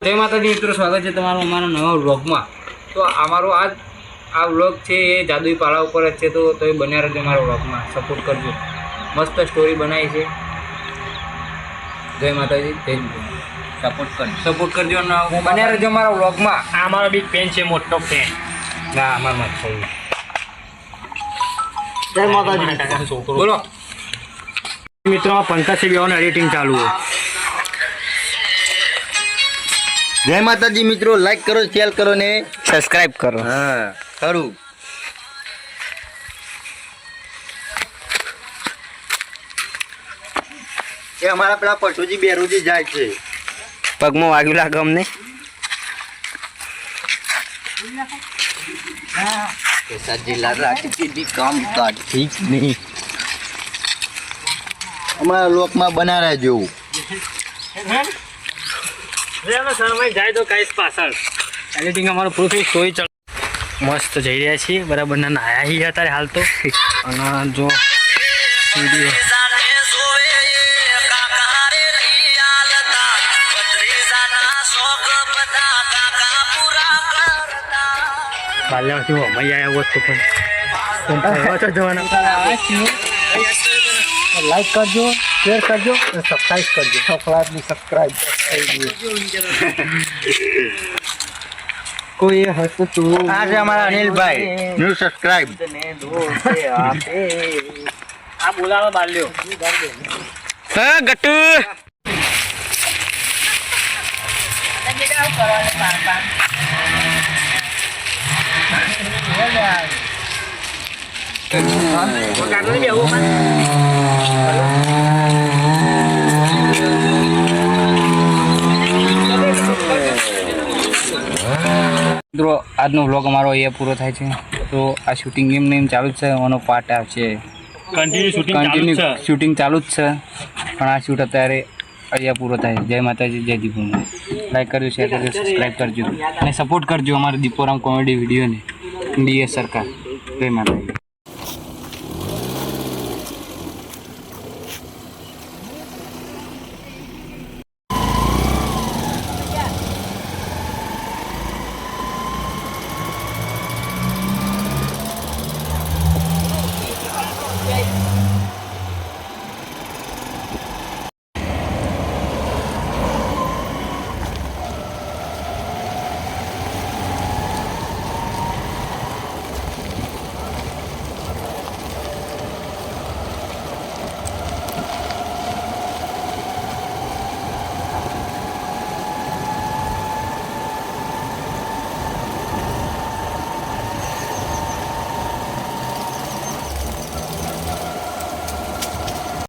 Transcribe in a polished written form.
જય માતાજી મિત્રો, સ્વાગત છે તમારું અમારા નવા વ્લોગમાં। તો અમારો આ વ્લોગ છે એ જાદુઈ પાડા ઉપર જ છે, તો તમે બન્યા રહેજો અમારા વ્લોગમાં, સપોર્ટ કરજો। મસ્ત સ્ટોરી બનાવી છે। જય માતાજી, જય સપોર્ટ કરજો અને બન્યા રહેજો અમારા વ્લોગમાં। આ અમારો બિગ ફેન છે, મોટો ફેન। ના અમારા મત થઈ। જય માતાજી છોકરો બોલો મિત્રો, પંકજ છે બેવાનું એડિટિંગ ચાલુ છે। જય માતાજી મિત્રો, લાઈક કરો, શેર કરો ને સબસ્ક્રાઇબ કરો। હા ખરું। એ અમારા પેલા પશુજી બેરુજી જાય છે, પગમાં વાગ્યું લાગે અમને। જિલ્લા રાખી કામ કાઢ ઠીક નહીં। અમારા લોકમાં બના રહેજો। જાય તો કઈ પાછળ એડિટિંગ અમારું પૂરું થઈ, સોઈ ચાલ મસ્ત જઈ રહ્યા છીએ બરાબર। ના નાયા હી અત્યારે હાલ તો, અને જો બાલ્યાથી મમ્મી આવ્યા હોત તો પણ જવાના। લાઈક કરજો, શેર કરજો, સબસ્ક્રાઇબ કરજો। સબસ્ક્રાઇબ કોઈ હસતું આ છે અમારા અનિલભાઈ, ન્યુ સબસ્ક્રાઇબ। આ બોલાવા બાલ્યો હા ગટ્ટુ મિત્રો, આજનો વ્લોગ અમારો અહીંયા પૂરો થાય છે। તો આ શૂટિંગ એમ ચાલુ જ છે, એનો પાર્ટ આવશે, કન્ટિન્યુ શૂટિંગ ચાલુ જ છે, પણ આ શૂટ અત્યારે અહીંયા પૂરો થાય। જય માતાજી, જય દીપોરામ। લાઈક કરજો, શેર કરજો, સબસ્ક્રાઈબ કરજો અને સપોર્ટ કરજો અમારા દીપોરામ કોમેડી વિડીયોને, ડીએસ સરકાર। જય માતાજી।